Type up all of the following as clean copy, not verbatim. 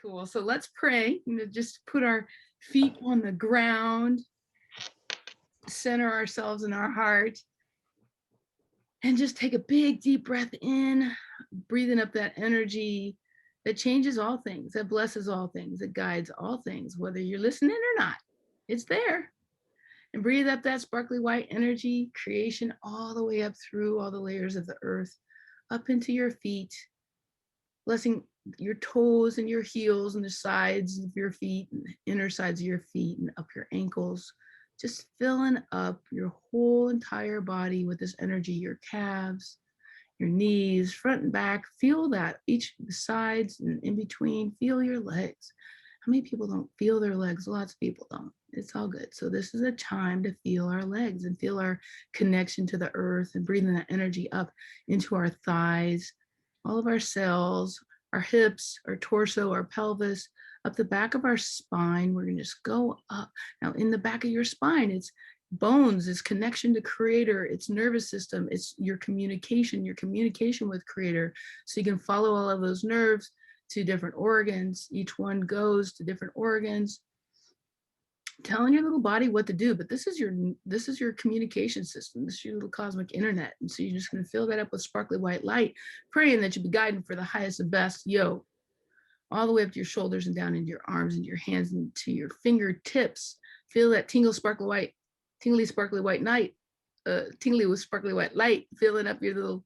Cool. So let's pray. Just put our feet on the ground, center ourselves in our heart, and just take a big, deep breath in, breathing up that energy that changes all things, that blesses all things, that guides all things, whether you're listening or not. It's there. And breathe up that sparkly white energy, creation, all the way up through all the layers of the earth, up into your feet, blessing your toes and your heels and the sides of your feet and the inner sides of your feet and up your ankles, just filling up your whole entire body with this energy, your calves, your knees, front and back. Feel that, each sides and in between. Feel your legs. How many people don't feel their legs? Lots of people don't. It's all good. So this is a time to feel our legs and feel our connection to the earth and breathing that energy up into our thighs, all of our cells, our hips, our torso, our pelvis, up the back of our spine. We're going to just go up. Now, in the back of your spine, it's bones, it's connection to creator, it's nervous system, it's your communication with creator. So you can follow all of those nerves to different organs. Each one goes to different organs, telling your little body what to do. But this is your communication system. This is your little cosmic internet. And so you're just going to fill that up with sparkly white light, praying that you be guided for the highest and best. All the way up to your shoulders and down into your arms and your hands and to your fingertips. Feel that tingly, sparkly white night, tingly with sparkly white light, filling up your little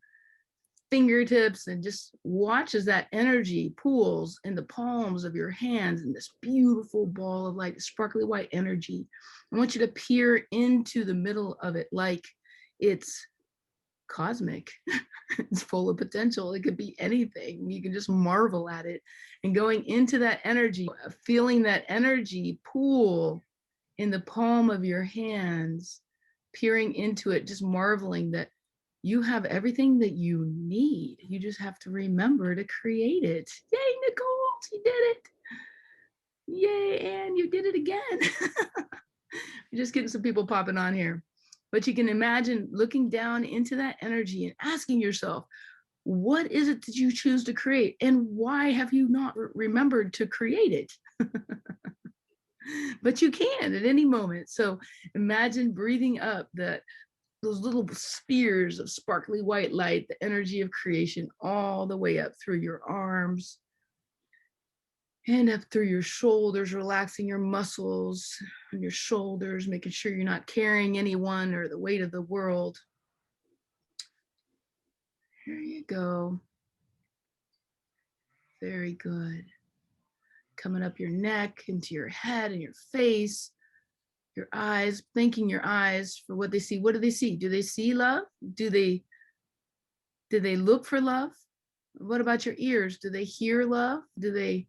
fingertips, and just watch as that energy pools in the palms of your hands in this beautiful ball of light, sparkly white energy. I want you to peer into the middle of it like it's cosmic. It's full of potential. It could be anything. You can just marvel at it. And going into that energy, feeling that energy pool in the palm of your hands, peering into it, just marveling that you have everything that you need. You just have to remember to create it. Yay, Nicole, she did it. Yay, Anne, you did it again. You're just getting some people popping on here. But you can imagine looking down into that energy and asking yourself, what is it that you choose to create? And why have you not remembered to create it? But you can at any moment. So imagine breathing up those little spheres of sparkly white light, the energy of creation, all the way up through your arms and up through your shoulders, relaxing your muscles on your shoulders, making sure you're not carrying anyone or the weight of the world. Here you go. Very good. Coming up your neck, into your head and your face, your eyes, thanking your eyes for what they see. What do they see? Do they see love? Do they look for love? What about your ears? Do they hear love? Do they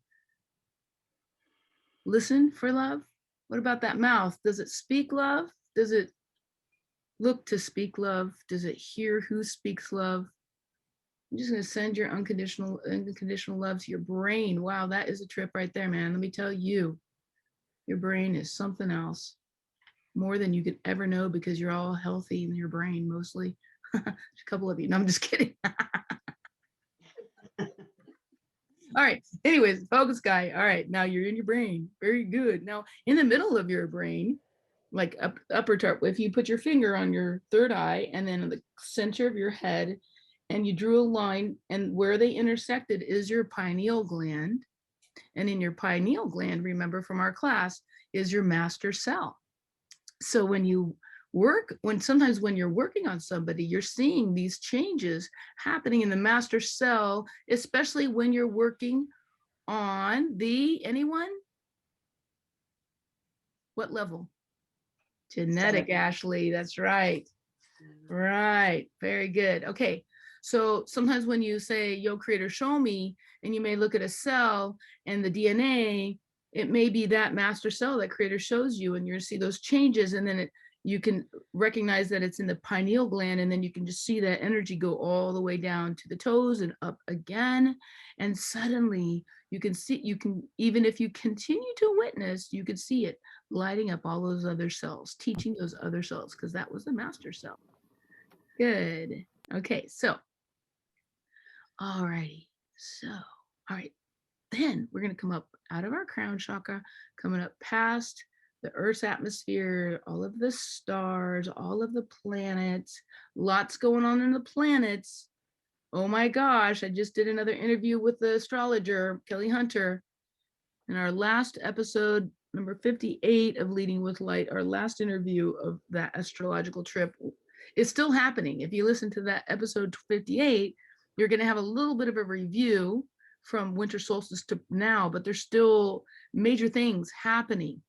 listen for love? What about that mouth? Does it speak love? Does it look to speak love? Does it hear who speaks love? I'm just going to send your unconditional love to your brain. Wow, that is a trip right there, man. Let me tell you, your brain is something else, more than you could ever know, because you're all healthy in your brain, mostly. A couple of you. No, I'm just kidding. All right. Anyways, focus guy. All right. Now you're in your brain. Very good. Now in the middle of your brain, like upper top, if you put your finger on your third eye and then in the center of your head, and you drew a line, and where they intersected is your pineal gland. And in your pineal gland, remember from our class, is your master cell. So when sometimes when you're working on somebody, you're seeing these changes happening in the master cell, especially when you're working on anyone? What level? Genetic, Ashley, that's right. Right, very good. Okay, so sometimes when you say, yo, creator, show me, and you may look at a cell and the DNA, it may be that master cell that creator shows you, and you're gonna see those changes, and then you can recognize that it's in the pineal gland, and then you can just see that energy go all the way down to the toes and up again. And suddenly you can even if you continue to witness, you could see it lighting up all those other cells, teaching those other cells, because that was the master cell. Good. Okay, so, all righty. So, all right. then we're going to come up out of our crown chakra, coming up past the Earth's atmosphere, all of the stars, all of the planets, lots going on in the planets. Oh my gosh, I just did another interview with the astrologer, Kelly Hunter. In our last episode, number 58 of Leading with Light, our last interview of that astrological trip is still happening. If you listen to that episode 58, you're going to have a little bit of a review from winter solstice to now, but there's still major things happening.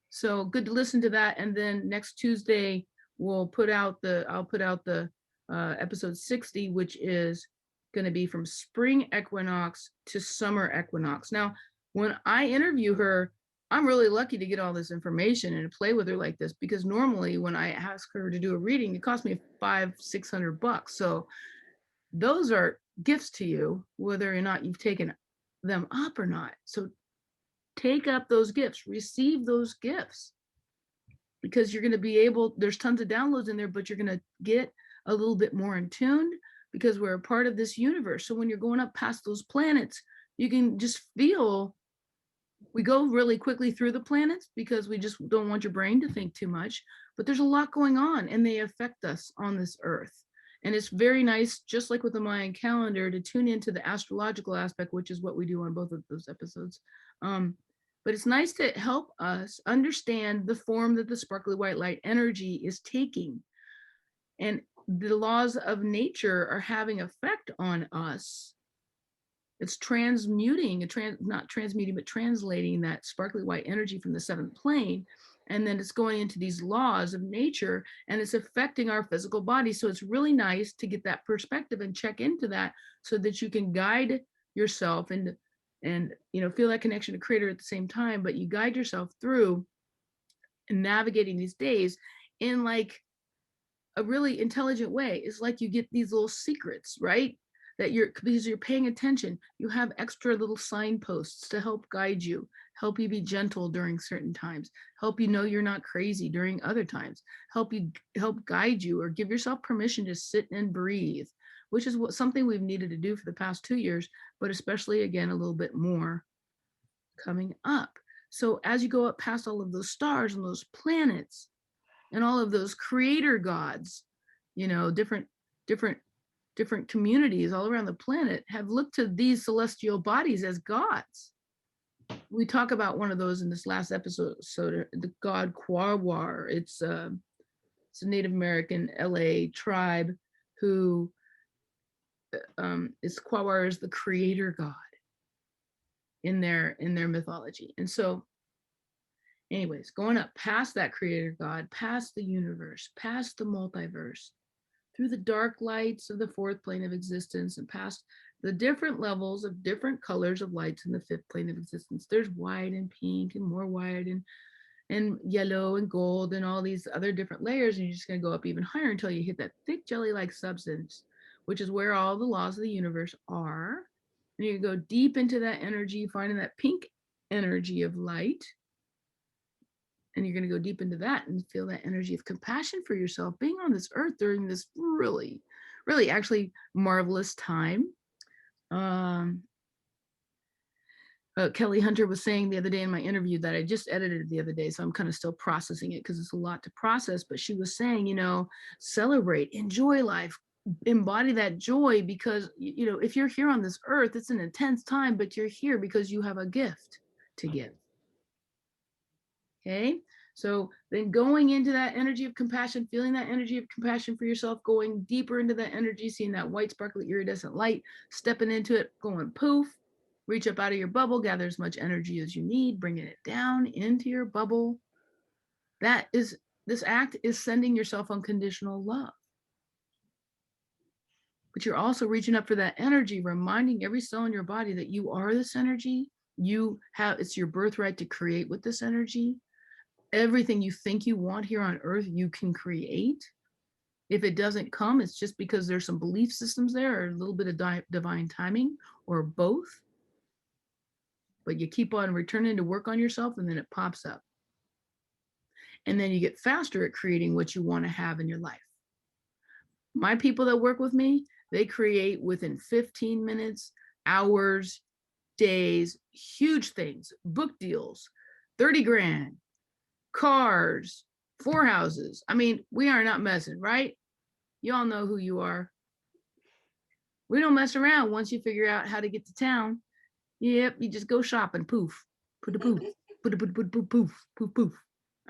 So good to listen to that. And then next Tuesday, I'll put out the episode 60, which is going to be from spring equinox to summer equinox. Now, when I interview her, I'm really lucky to get all this information and to play with her like this, because normally when I ask her to do a reading, it costs me $500-600. So those are gifts to you, whether or not you've taken them up or not. So take up those gifts, receive those gifts, because you're going to be able, there's tons of downloads in there, but you're going to get a little bit more in tune, because we're a part of this universe. So when you're going up past those planets, you can just feel, we go really quickly through the planets because we just don't want your brain to think too much, but there's a lot going on and they affect us on this earth. And it's very nice, just like with the Mayan calendar, to tune into the astrological aspect, which is what we do on both of those episodes. But it's nice to help us understand the form that the sparkly white light energy is taking. And the laws of nature are having effect on us. It's transmuting, not transmuting, but translating that sparkly white energy from the seventh plane. And then it's going into these laws of nature and it's affecting our physical body. So it's really nice to get that perspective and check into that so that you can guide yourself and feel that connection to creator at the same time, but you guide yourself through and navigating these days in like a really intelligent way. It's like you get these little secrets, right? Because you're paying attention, you have extra little signposts to help guide you, help you be gentle during certain times, help you know you're not crazy during other times, help guide you or give yourself permission to sit and breathe, which is something we've needed to do for the past 2 years, but especially again, a little bit more coming up. So as you go up past all of those stars and those planets and all of those creator gods, different communities all around the planet have looked to these celestial bodies as gods. We talk about one of those in this last episode, the god Quawar. It's a Native American LA tribe who Quawar is the creator god in their mythology. And so anyways, going up past that creator god, past the universe, past the multiverse, through the dark lights of the fourth plane of existence and past the different levels of different colors of lights in the fifth plane of existence. There's white and pink and more white and yellow and gold and all these other different layers. And you're just going to go up even higher until you hit that thick jelly-like substance, which is where all the laws of the universe are. And you go deep into that energy, finding that pink energy of light. And you're going to go deep into that and feel that energy of compassion for yourself being on this earth during this really, really actually marvelous time. Kelly Hunter was saying the other day in my interview that I just edited the other day, so I'm kind of still processing it because it's a lot to process, but she was saying, celebrate, enjoy life, embody that joy, because, if you're here on this earth, it's an intense time, but you're here because you have a gift to give. Okay, so then going into that energy of compassion, feeling that energy of compassion for yourself, going deeper into that energy, seeing that white sparkly iridescent light, stepping into it, going poof, reach up out of your bubble, gather as much energy as you need, bringing it down into your bubble. This act is sending yourself unconditional love. But you're also reaching up for that energy, reminding every cell in your body that you are this energy. It's your birthright to create with this energy. Everything you think you want here on earth, you can create. If it doesn't come, it's just because there's some belief systems there or a little bit of divine timing or both. But you keep on returning to work on yourself and then it pops up. And then you get faster at creating what you want to have in your life. My people that work with me, they create within 15 minutes, hours, days, huge things, book deals, 30 grand, cars, 4 houses. I mean, we are not messing, right? You all know who you are. We don't mess around once you figure out how to get to town. Yep, you just go shopping. Poof, put a poof, put a poof, poof, poof, poof.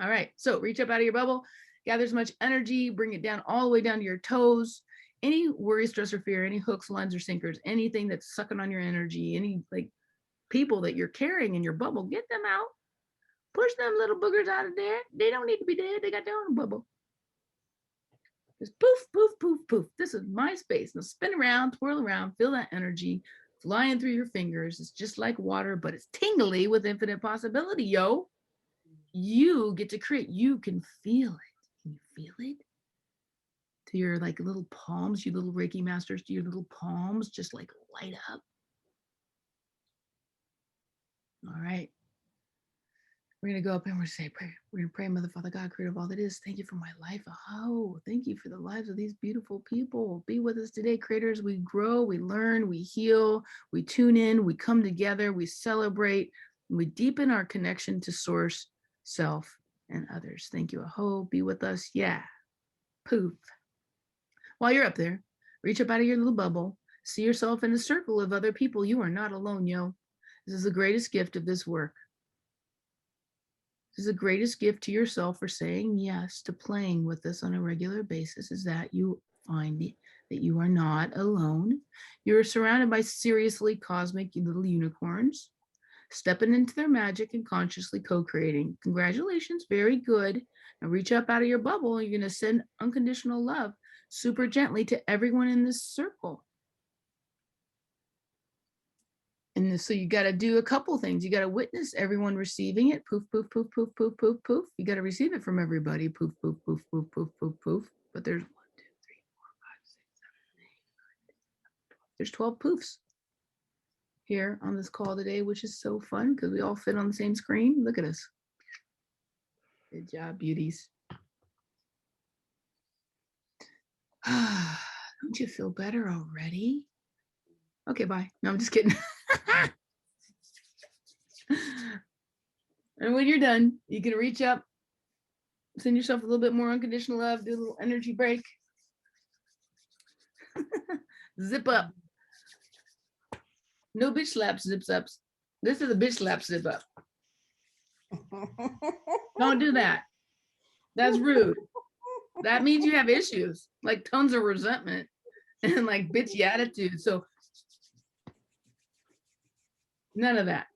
All right, so reach up out of your bubble, gather as much energy, bring it down all the way down to your toes. Any worry, stress, or fear, any hooks, lines, or sinkers, anything that's sucking on your energy, any like people that you're carrying in your bubble, get them out. Push them little boogers out of there. They don't need to be dead. They got their own bubble. Just poof, poof, poof, poof. This is my space. Now spin around, twirl around, feel that energy flying through your fingers. It's just like water, but it's tingly with infinite possibility, yo. You get to create. You can feel it. Can you feel it? To your like little palms, you little Reiki masters, to your little palms, just like light up. All right. We're going to go up and we're going to say, pray. We're going to pray, Mother, Father, God, creator of all that is. Thank you for my life. Oh, thank you for the lives of these beautiful people. Be with us today, creators. We grow, we learn, we heal, we tune in, we come together, we celebrate, we deepen our connection to source, self, and others. Thank you, Aho. Be with us. Yeah. Poof. While you're up there, reach up out of your little bubble. See yourself in a circle of other people. You are not alone, yo. This is the greatest gift of this work. This is the greatest gift to yourself for saying yes to playing with this on a regular basis, is that you find that you are not alone. You're surrounded by seriously cosmic little unicorns, stepping into their magic and consciously co-creating. Congratulations, very good. Now reach up out of your bubble. You're going to send unconditional love super gently to everyone in this circle. And so you got to do a couple things. You got to witness everyone receiving it. Poof, poof, poof, poof, poof, poof, poof. You got to receive it from everybody. Poof, poof, poof, poof, poof, poof, poof. But there's 1, 2, 3, 4, 5, 6, 7, 8, 9, 10. There's 12 poofs here on this call today, which is so fun because we all fit on the same screen. Look at us. Good job, beauties. Don't you feel better already? Okay, bye. No, I'm just kidding. And when you're done, you can reach up, send yourself a little bit more unconditional love, do a little energy break. Zip up. No bitch slaps, zips ups. This is a bitch slap zip up. Don't do that. That's rude. That means you have issues, like tons of resentment and like bitchy attitude. So none of that.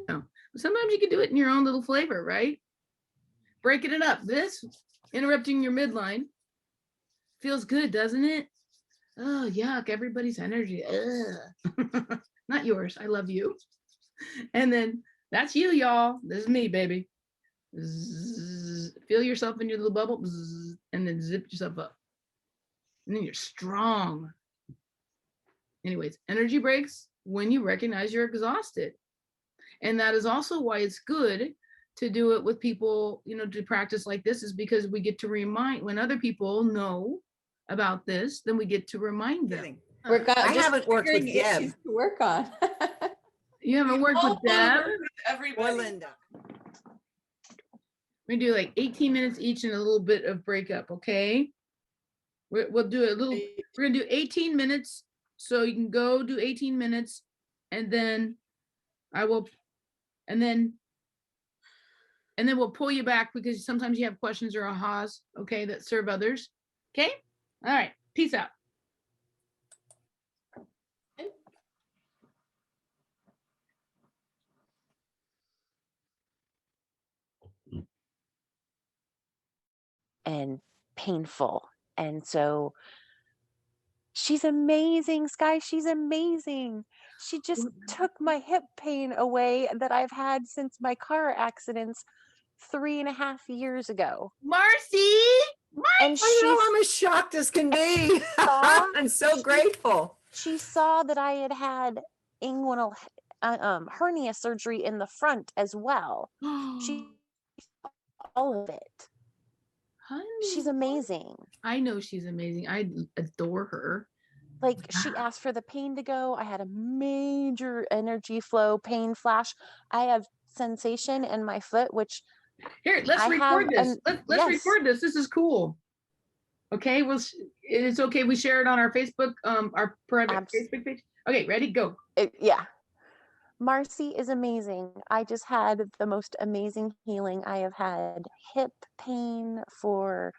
No. Sometimes you can do it in your own little flavor, right? Breaking it up. This, interrupting your midline, feels good, doesn't it? Oh, yuck, everybody's energy. Not yours. I love you. And then that's you, y'all. This is me, baby. Zzz, feel yourself in your little bubble, zzz, and then zip yourself up. And then you're strong. Anyways, energy breaks when you recognize you're exhausted. And that is also why it's good to do it with people, you know, to practice like this, is because we get to remind, when other people know about this, then we get to remind them. I haven't worked with Deb. To work on. You haven't worked with Deb? Or Linda. We're gonna do like 18 minutes each and a little bit of breakup, okay? We'll do a little, we're gonna do 18 minutes. So you can go do 18 minutes and then I will, and then we'll pull you back because sometimes you have questions or ahas, okay, that serve others. Okay? All right. Peace out. And painful. And so she's amazing, Sky. She's amazing. She just took my hip pain away that I've had since my car accidents 3.5 years ago. Marcy! And I know, I'm as shocked as can be. I'm so grateful. She saw that I had inguinal hernia surgery in the front as well. She saw all of it. Honey, she's amazing. I know she's amazing. I adore her. Like she asked for the pain to go. I had a major energy flow pain flash. I have sensation in my foot, which Here, let's I have record this. Let's yes, record this. This is cool. Okay, it's okay. We share it on our Facebook, our private Facebook page. Okay, ready, go. yeah. Marcy is amazing. I just had the most amazing healing. I have had hip pain for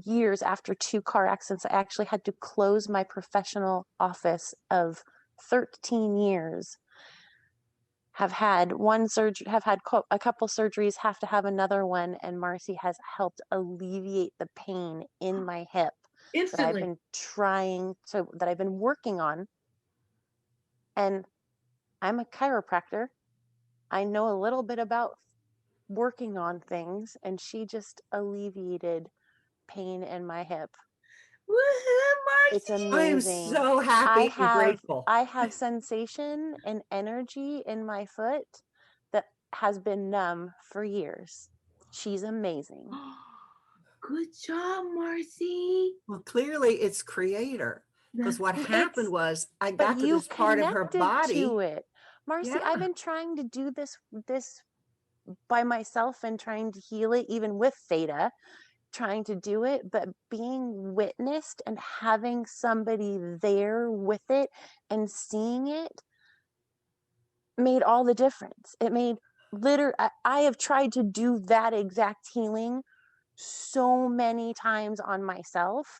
years after 2 car accidents. I actually had to close my professional office of 13 years. Have had one surgery, have had a couple surgeries, have to have another one, and Marcy has helped alleviate the pain in my hip that I've Instantly. been that I've been working on. And I'm a chiropractor. I know a little bit about working on things, and she just alleviated pain in my hip. Woohoo, It's Marcy. I am amazing. so happy and grateful. I have sensation and energy in my foot that has been numb for years. She's amazing. Good job, Marcy. Well, clearly it's creator. Because what happened was I got to this part of her body. To it. Marcy, Yeah. I've been trying to do this by myself and trying to heal it, even with theta, trying to do it, but being witnessed and having somebody there with it and seeing it made all the difference. It made I have tried to do that exact healing so many times on myself.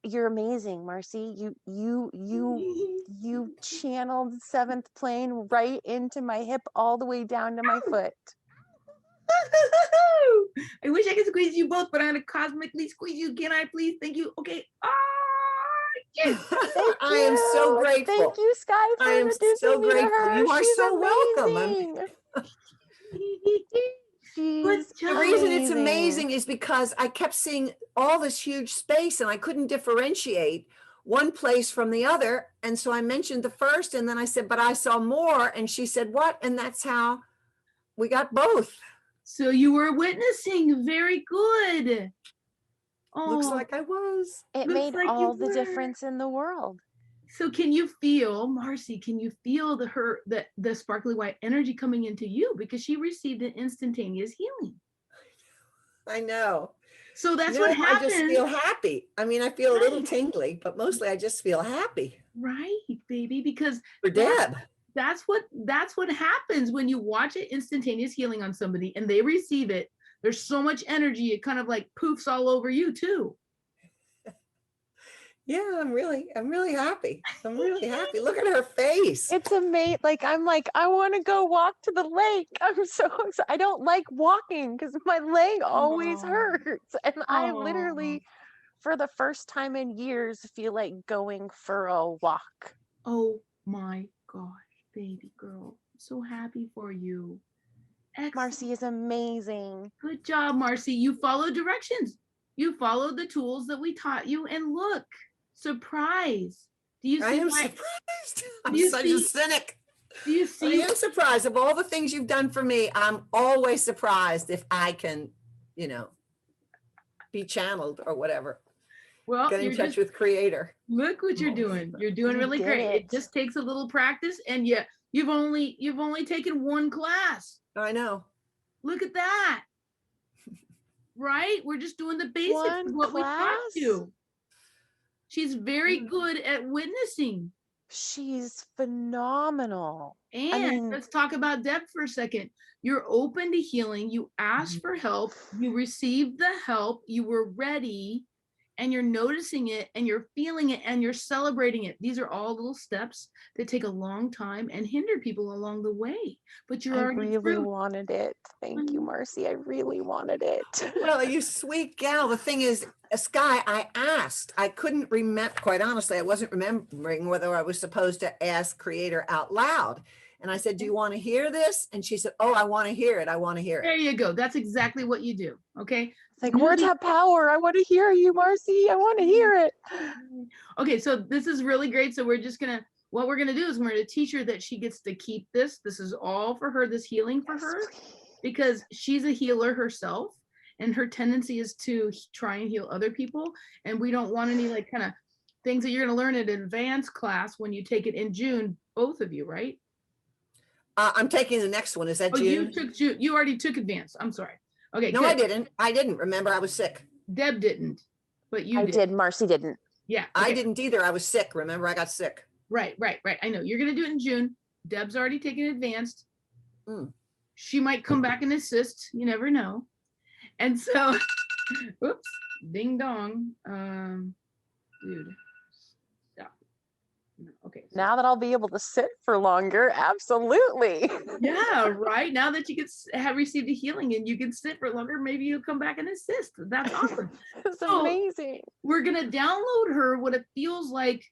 You're amazing, Marcy. You channeled 7th plane right into my hip all the way down to my foot. I wish I could squeeze you both, but I'm gonna cosmically squeeze you. Can I please? Thank you. Okay. Yes. I am so grateful. Thank you, Sky, for I am introducing so me to grateful. her. You are She's so welcome. amazing. The reason it's amazing is because I kept seeing all this huge space and I couldn't differentiate one place from the other. And so I mentioned the first, and then I said, but I saw more. And she said, what? And that's how we got both. So you were witnessing. Very good. Oh, looks like I was. It made all the difference in the world. So can you feel, Marcy, can you feel the sparkly white energy coming into you? Because she received an instantaneous healing. I know. So that's what happens. I just feel happy. I mean, I feel a little tingly, but mostly I just feel happy. Right, baby, because for Deb. That's what happens when you watch an instantaneous healing on somebody and they receive it. There's so much energy, it kind of like poofs all over you too. Yeah, I'm really happy. I'm really happy. Look at her face. It's amazing. I'm like, I want to go walk to the lake. I'm so excited. I don't like walking because my leg always hurts. And I literally, for the first time in years, feel like going for a walk. Oh my gosh, baby girl. I'm so happy for you. Excellent. Marcy is amazing. Good job, Marcy. You followed directions. You followed the tools that we taught you, and look, surprise. Do you see? I am surprised. I'm such a cynic. Do you see? I am surprised. Of all the things you've done for me, I'm always surprised if I can, be channeled or whatever. Well, get in touch with creator. Look what you're doing. You're doing really great. It just takes a little practice, and yet you've only taken one class. I know. Look at that. Right? We're just doing the basics of what we taught you. She's very good at witnessing. She's phenomenal. And let's talk about Deb for a second. You're open to healing. You asked for help. You received the help. You were ready. And you're noticing it and you're feeling it and you're celebrating it. These are all little steps that take a long time and hinder people along the way. But you're already really wanted it. Thank you, Marcy. I really wanted it. Well, you sweet gal. The thing is, Sky, I asked. I couldn't remember, quite honestly, I wasn't remembering whether I was supposed to ask creator out loud. And I said, do you want to hear this? And she said, oh, I want to hear it. I want to hear it. There you go. That's exactly what you do. Okay. It's like, words have power. I want to hear you, Marcy. I want to hear it. Okay. So this is really great. So what we're going to do is we're going to teach her that she gets to keep this. This is all for her, this healing for her, because she's a healer herself. And her tendency is to try and heal other people. And we don't want any kind of things that you're going to learn at advanced class when you take it in June, both of you, right? I'm taking the next one. Is that Oh, June? you took June. You already took advanced. I'm sorry. Okay, No, good. I didn't. I didn't. Remember, I was sick. Deb didn't, but you I did. did. Marcy didn't. Yeah. I okay. didn't either. I was sick. Remember, I got sick. Right. I know you're going to do it in June. Deb's already taken advanced. Mm. She might come back and assist. You never know. And so, whoops, ding dong. Dude, stop. No, okay. So, Now that I'll be able to sit for longer, absolutely. yeah, right. Now that you have received a healing and you can sit for longer, maybe you'll come back and assist. That's awesome. It's So, amazing. we're going to download her what it feels like.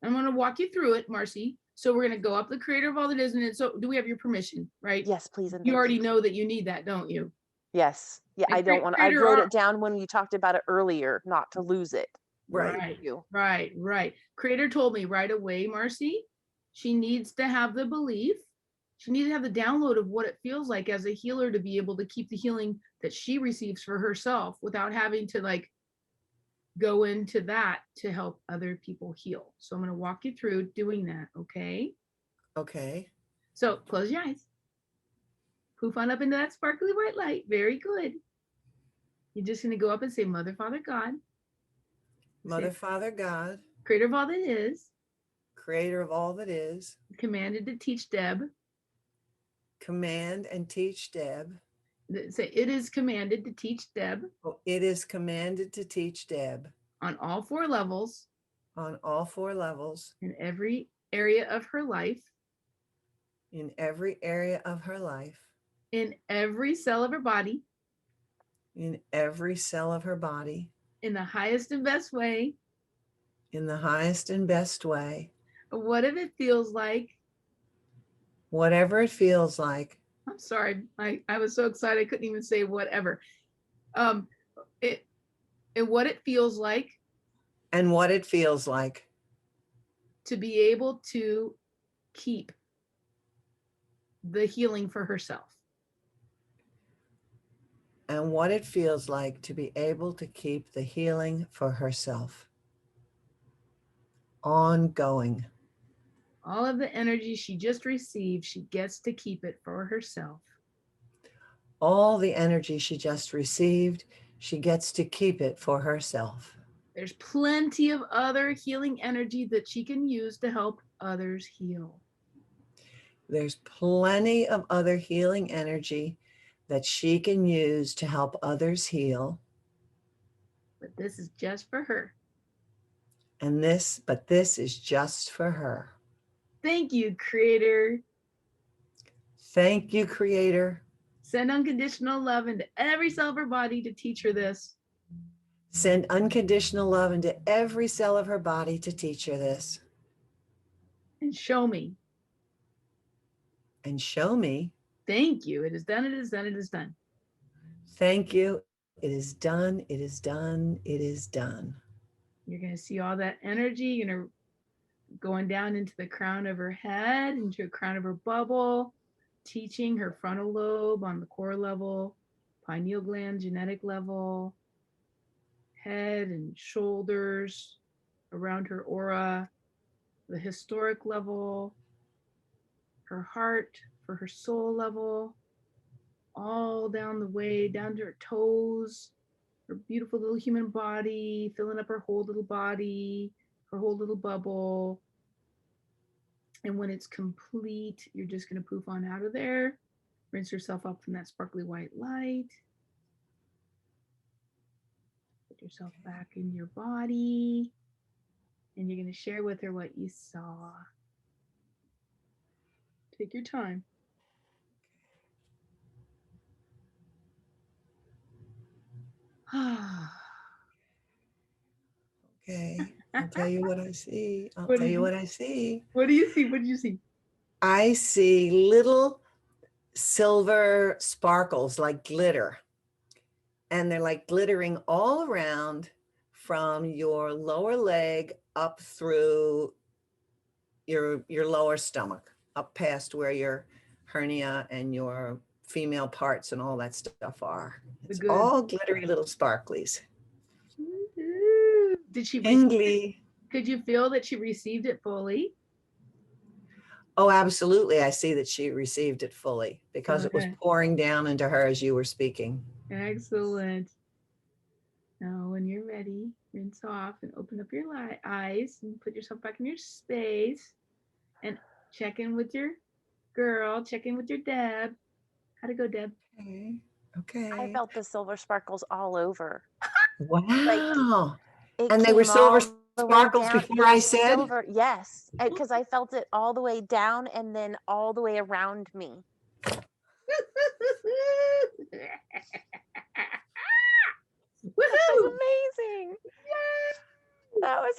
I'm going to walk you through it, Marcy. So we're going to go up the creator of all that is. And so do we have your permission, right? Yes, please. And You thank already you. know that you need that, don't you? Yes. Yeah, And I don't want. I creator wrote are- it down when you talked about it earlier, not to lose it. Right. Right. You. Right. Creator told me right away, Marcy, she needs to have the belief. She needs to have the download of what it feels like as a healer to be able to keep the healing that she receives for herself without having to like go into that to help other people heal. So I'm going to walk you through doing that. Okay. Okay. So close your eyes. Poof on up into that sparkly white light. Very good. You're just going to go up and say, Mother, Father, God. Mother, Father, God, Creator of all that is. creator of all that is, Commanded to teach Deb. command and teach Deb. Say, it is commanded to teach Deb Oh, it is commanded to teach Deb on all 4 levels on all 4 levels in every area of her life, in every area of her life, in every cell of her body, in every cell of her body, in the highest and best way. in the highest and best way, What if it feels like? whatever it feels like. I'm sorry, I was so excited I couldn't even say whatever. It and what it feels like And what it feels like to be able to keep the healing for herself. and what it feels like to be able to keep the healing for herself. Ongoing. All of the energy she just received, she gets to keep it for herself. All the energy she just received, she gets to keep it for herself. There's plenty of other healing energy that she can use to help others heal. There's plenty of other healing energy that she can use to help others heal. But this is just for her. But this is just for her. Thank you, Creator. Thank you, Creator. Send unconditional love into every cell of her body to teach her this. Send unconditional love into every cell of her body to teach her this. And show me. And show me. Thank you. It is done. It is done. It is done. Thank you. It is done. It is done. It is done. You're going to see all that energy. You're going to going down into the crown of her head, into the crown of her bubble, teaching her frontal lobe on the core level, pineal gland genetic level, head and shoulders around her aura, the historic level, her heart for her soul level, all down the way, down to her toes, her beautiful little human body, filling up her whole little body, her whole little bubble. And when it's complete, you're just going to poof on out of there. Rinse yourself up from that sparkly white light. Put yourself back in your body. And you're going to share with her what you saw. Take your time. Okay. I'll tell you what I see. I'll What tell do you you- what I see. What do you see? What do you see? I see little silver sparkles like glitter. And they're like glittering all around from your lower leg up through your lower stomach, up past where your hernia and your female parts and all that stuff are. It's Good. all glittery little sparklies. Woo-hoo. Did she receive it? Tingly. Could you feel that she received it fully? Oh, absolutely. I see that she received it fully because it was Okay. pouring down into her as you were speaking. Excellent. Now, when you're ready, rinse off and open up your eyes and put yourself back in your space and check in with your girl, check in with your Deb. How'd it go, Deb? Okay. I Okay. felt the silver sparkles all over. Wow. It And they were came silver all the way sparkles down. before I said? Silver, yes, because I felt it all the way down and then all the way around me. That was Woohoo! amazing. That was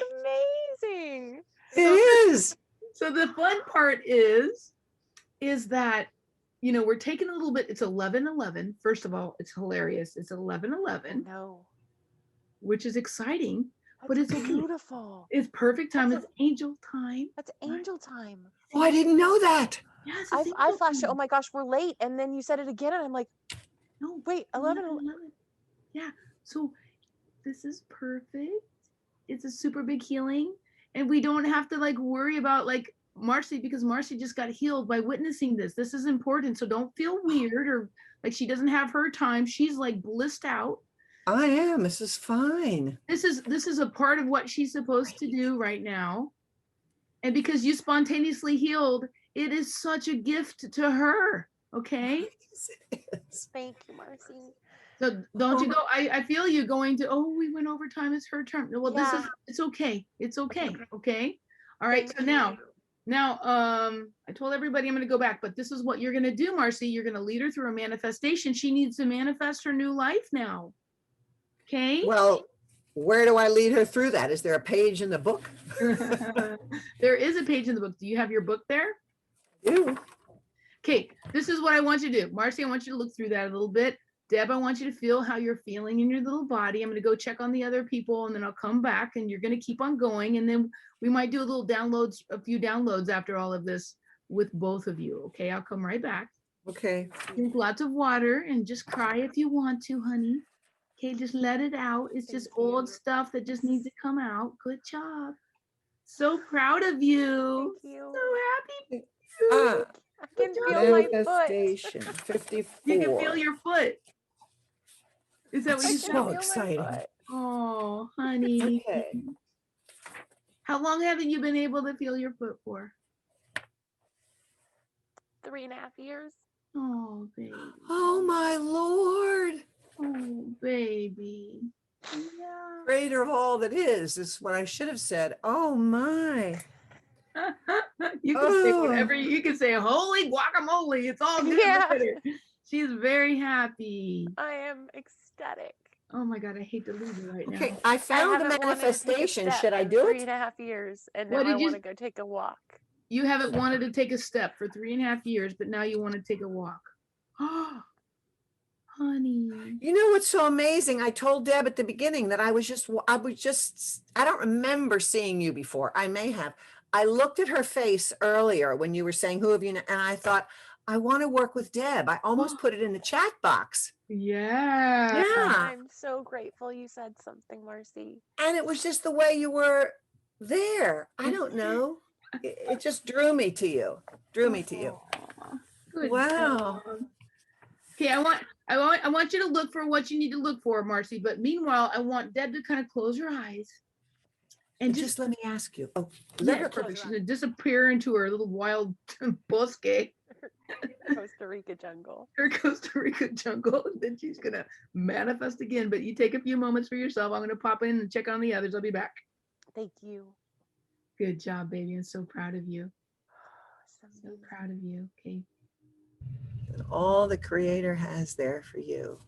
amazing. It is. So the fun part is that, you know, we're taking a little bit, it's 11:11. First of all, it's hilarious. It's I 11:11, know. which is exciting, but That's it's okay. beautiful. It's perfect time. That's It's angel time. That's angel time. Oh, I didn't know that. Yes, I it's angel flashed it. time. Oh my gosh, we're late. And then you said it again. And I'm like, No, wait, 11. 11:11. Yeah. So this is perfect. It's a super big healing. And we don't have to like worry about like Marcy, because Marcy just got healed by witnessing this. This is important. So don't feel weird or like she doesn't have her time. She's like blissed out. I am. This is fine. This is a part of what she's supposed to do right now. And because you spontaneously healed, it is such a gift to her. Okay. Yes, it is. Thank you, Marcy. So don't you go, I feel you going to, oh, we went over time, it's her turn. Well, this is, Yeah. it's okay. It's okay. Okay. All right. Thank So now, I told everybody I'm going to go back, but this is what you're going to do, Marcy. You're going to lead her through a manifestation. She needs to manifest her new life now. Okay. Well, where do I lead her through that? Is there a page in the book? There is a page in the book. Do you have your book there? You. Okay, this is what I want you to do. Marcy, I want you to look through that a little bit. Deb, I want you to feel how you're feeling in your little body. I'm going to go check on the other people and then I'll come back and you're going to keep on going. And then we might do a few downloads after all of this with both of you. Okay, I'll come right back. Okay. Drink lots of water and just cry if you want to, honey. Okay, just let it out. It's just Thank you. old stuff that just needs to come out. Good job. So proud of you. Thank you. So happy. Ah, I can Good feel job. my foot. manifestation 54. You can feel your foot. Is that what That's you so said? feel my exciting. foot. Oh, honey. Okay. How long haven't you been able to feel your foot for? 3.5 years. Oh, baby. Oh my Lord. Oh, baby. Yeah. Creator of all that is what I should have said. Oh my. You can say Oh. whatever you can say. Holy guacamole. It's all good. Yeah. Look at her. She's very happy. I am ecstatic. Oh my God, I hate to leave her right now. Okay, I found the haven't wanted to take a manifestation. step Should I in do it? 3.5 years, and now What I did you- want to go take a walk. You haven't wanted to take a step for 3.5 years, but now you want to take a walk. Oh, honey. You know what's so amazing? I told Deb at the beginning that I don't remember seeing you before. I may have. I looked at her face earlier when you were saying, who have you, and I thought, I want to work with Deb. I almost put it in the chat box. Yeah. Yeah. I'm so grateful you said something, Marcy. And it was just the way you were there. I don't know. It just drew me to you. Aw, good Wow. job. Okay, I want you to look for what you need to look for, Marcy. But meanwhile, I want Deb to kind of close her eyes and Just let me ask you. Oh, yeah, let her perfect. She's gonna disappear into her little wild bosque, Costa Rica jungle. her Costa Rica jungle. And then she's gonna manifest again. But you take a few moments for yourself. I'm gonna pop in and check on the others. I'll be back. Thank you. Good job, baby. I'm so proud of you. So proud of you. Okay. and all the Creator has there for you.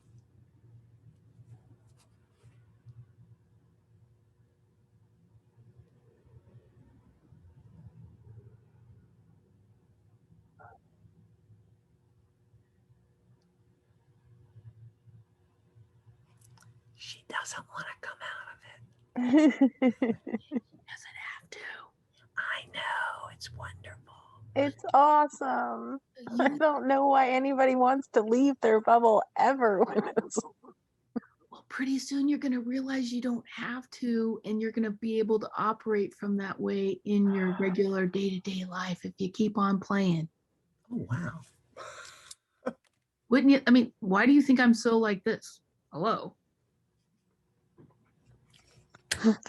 She doesn't want to come out of it. Doesn't have to. I know, it's wonderful. It's awesome. I don't know why anybody wants to leave their bubble ever when it's Well, pretty soon you're going to realize you don't have to, and you're going to be able to operate from that way in your regular day-to-day life if you keep on playing. Oh, wow. Wouldn't you? I mean, why do you think I'm so like this? Hello.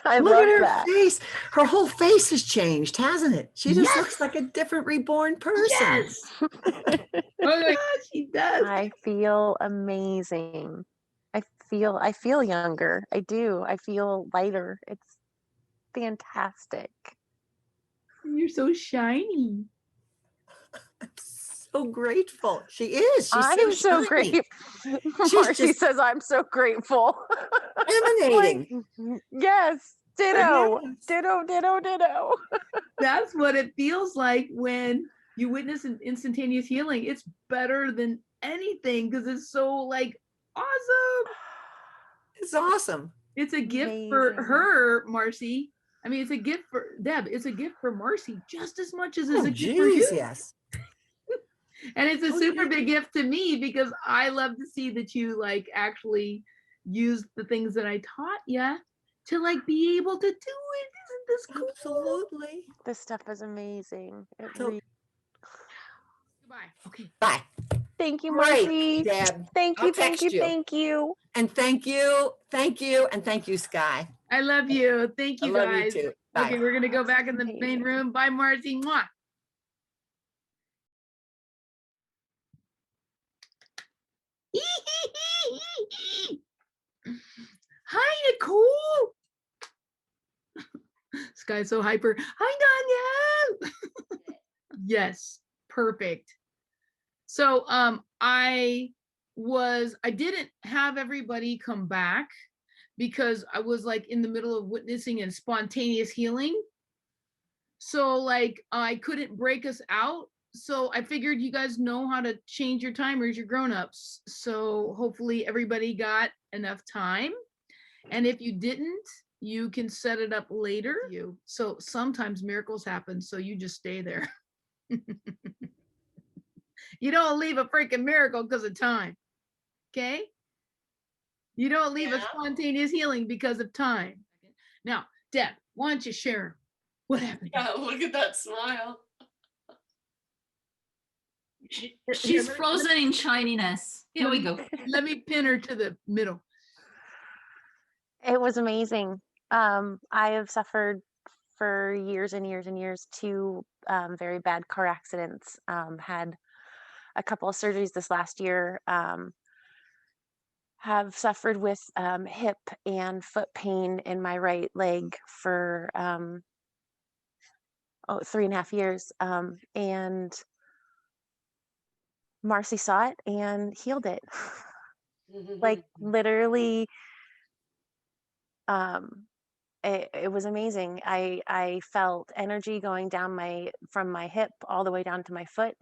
I Look love at her that. face. Her whole face has changed, hasn't it? She just Yes. looks like a different reborn person. Yes. Oh my God, she does. I feel amazing. I feel younger. I do. I feel lighter. It's fantastic. You're so shiny. I'm so grateful. She is. She's I'm so so shiny. grateful. She's Marcy just says I'm so grateful. emanating. Like, yes, ditto, ditto, ditto, ditto. That's what it feels like when you witness an instantaneous healing. It's better than anything because it's so like awesome. It's awesome. It's a gift for Amazing. her, Marcy. I mean, it's a gift for Deb. It's a gift for Marcy just as much as it's Oh, a gift for you. geez, yes. And it's a Oh, super yeah. big gift to me because I love to see that you like actually use the things that I taught you to like be able to do it. Isn't this cool? Absolutely. This stuff is amazing. It So- really. Goodbye. Okay. Bye. Thank you, Great, Marcy. Deb. Thank I'll you, thank text you, you. thank you. And thank you, and thank you, Sky. I love you. Thank you, I love guys. you too. Bye. Okay, we're gonna go back in the main Amazing. room. Bye, Marcy. Mwah. Hi, Nicole. Sky's so hyper. Hi, Danielle. Yes, perfect. So I didn't have everybody come back because I was like in the middle of witnessing and spontaneous healing. So like I couldn't break us out. So I figured you guys know how to change your timers, you're grown-ups. So hopefully everybody got enough time. And if you didn't, you can set it up later. So sometimes miracles happen. So you just stay there. You don't leave a freaking miracle because of time. Okay? You don't leave a spontaneous healing because of time. Now, Deb, why don't you share what happened? Yeah, look at that smile. Here, She's let me- frozen in shininess. Here we go. Let me pin her to the middle. It was amazing. I have suffered for years and years and years 2 very bad car accidents. Had a couple of surgeries this last year. Have suffered with hip and foot pain in my right leg for 3.5 years. And Marcy saw it and healed it. Like literally, it was amazing. I felt energy going down from my hip all the way down to my foot.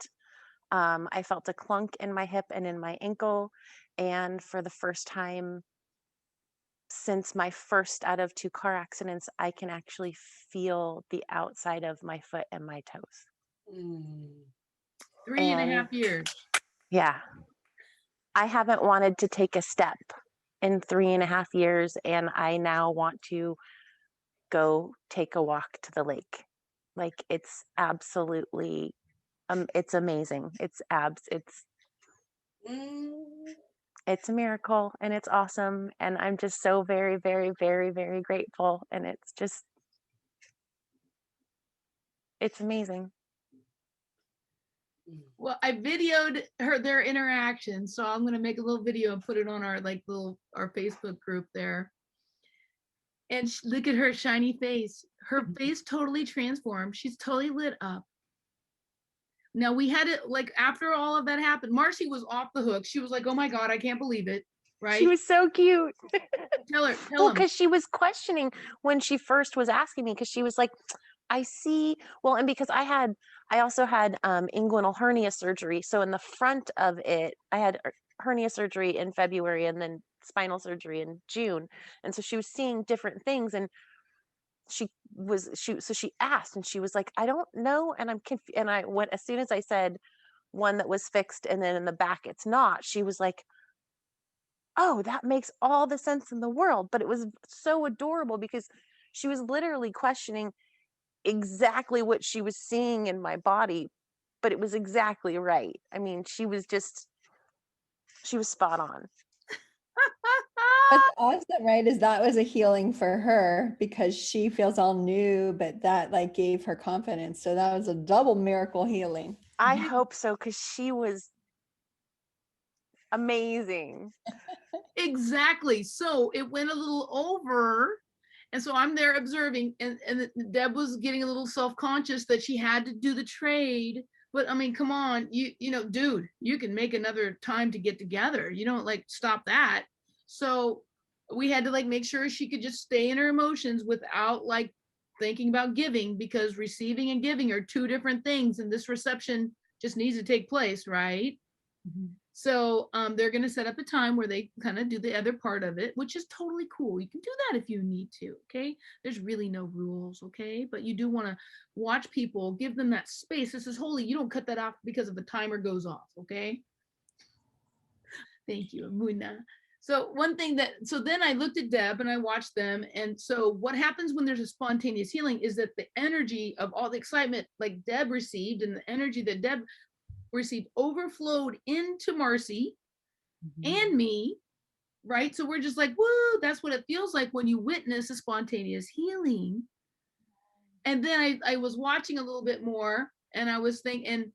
I felt a clunk in my hip and in my ankle. And for the first time since my first out of 2 car accidents, I can actually feel the outside of my foot and my toes. 3.5 years. Yeah. I haven't wanted to take a step in 3.5 years, and I now want to go take a walk to the lake. Like it's absolutely, it's amazing. It's a miracle and it's awesome. And I'm just so very, very, very, very grateful. And it's amazing. Well, I videoed their interaction, so I'm gonna make a little video and put it on our our Facebook group there. And look at her shiny face. Her face totally transformed. She's totally lit up. Now we had it like after all of that happened, Marcy was off the hook. She was like, "Oh my God, I can't believe it!" Right? She was so cute. Tell Well, him. because she was questioning when she first was asking me, because she was like, I see. Well, and because I also had inguinal hernia surgery. So in the front of it, I had hernia surgery in February and then spinal surgery in June. And so she was seeing different things, and she asked, and she was like, I don't know. And I'm confused. And I went, as soon as I said one that was fixed and then in the back it's not, she was like, oh, that makes all the sense in the world. But it was so adorable because she was literally questioning exactly what she was seeing in my body, but it was exactly right. I mean, she was spot on. What's awesome, right, is that was a healing for her because she feels all new, but that like gave her confidence. So that was a double miracle healing. I hope so, because she was amazing. Exactly. So it went a little over. And so I'm there observing, and Deb was getting a little self-conscious that she had to do the trade. But I mean, come on, you know, dude, you can make another time to get together. You don't like stop that. So we had to like make sure she could just stay in her emotions without like thinking about giving, because receiving and giving are two different things, and this reception just needs to take place, right? So they're going to set up a time where they kind of do the other part of it, which is totally cool. You can do that if you need to. Okay. There's really no rules. Okay. But you do want to watch people, give them that space. This is holy. You don't cut that off because of the timer goes off. Okay. Thank you, Amuna. So one thing so then I looked at Deb and I watched them. And so what happens when there's a spontaneous healing is that the energy of all the excitement like Deb received and the energy that Deb received overflowed into Marcy and me, right? So we're just like, woo, that's what it feels like when you witness a spontaneous healing. And then I was watching a little bit more and I was thinking,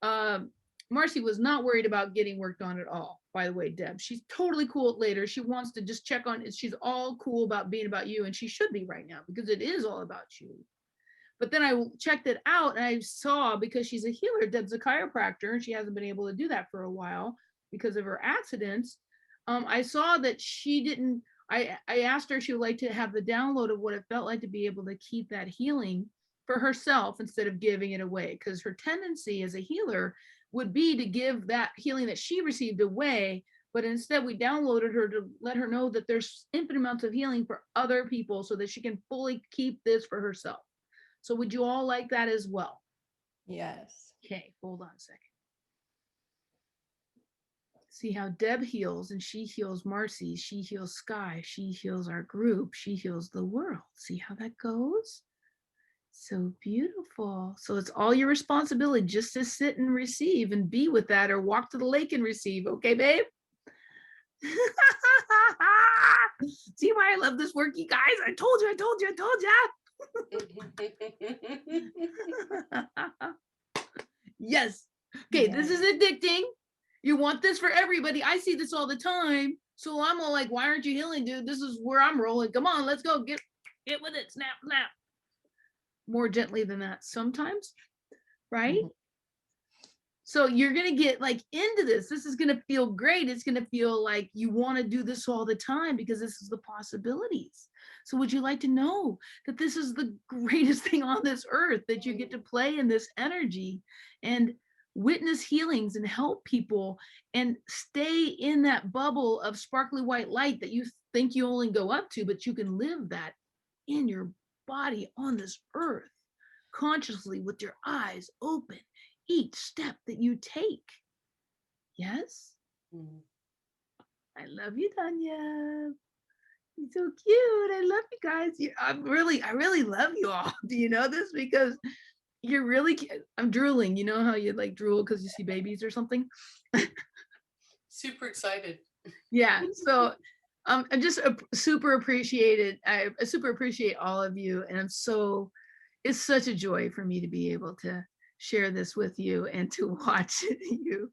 Marcy was not worried about getting worked on at all, by the way, Deb. She's totally cool later. She wants to just check on it. She's all cool about being about you, and she should be right now because it is all about you. But then I checked it out and I saw, because she's a healer, Deb's a chiropractor, and she hasn't been able to do that for a while because of her accidents. I saw that she didn't, I asked her if she would like to have the download of what it felt like to be able to keep that healing for herself instead of giving it away. Because her tendency as a healer would be to give that healing that she received away. But instead we downloaded her to let her know that there's infinite amounts of healing for other people so that she can fully keep this for herself. So would you all like that as well? Yes. Okay, hold on a second. See how Deb heals, and she heals Marcy, she heals Sky, she heals our group, she heals the world. See how that goes? So beautiful. So it's all your responsibility just to sit and receive and be with that, or walk to the lake and receive. Okay, babe? See why I love this work, you guys? I told you. Yes. Okay, this is addicting. You want this for everybody. I see this all the time. So I'm all like, why aren't you healing, dude? This is where I'm rolling. Come on, let's go. Get with it. Snap, snap. More gently than that sometimes, right? So you're going to get like into this. This is going to feel great. It's going to feel like you want to do this all the time because this is the possibilities. So would you like to know that this is the greatest thing on this earth, that you get to play in this energy and witness healings and help people and stay in that bubble of sparkly white light that you think you only go up to, but you can live that in your body on this earth consciously with your eyes open each step that you take. Yes? I love you, Tanya. You're so cute. I love you guys. I really love you all. Do you know this? Because you're really cute. I'm drooling. You know how you like drool because you see babies or something? Super excited. Yeah. So I'm just super appreciated. I super appreciate all of you. And it's such a joy for me to be able to share this with you and to watch you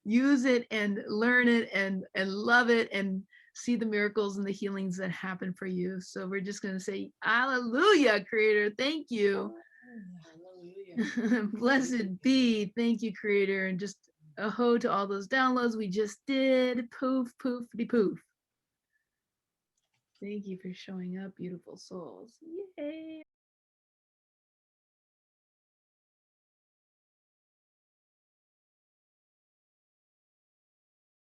use it and learn it and love it and see the miracles and the healings that happen for you. So we're just going to say, hallelujah, Creator. Thank you. Hallelujah. Blessed be. Thank you, Creator. And just a ho to all those downloads we just did. Poof, poofity poof. Thank you for showing up, beautiful souls. Yay.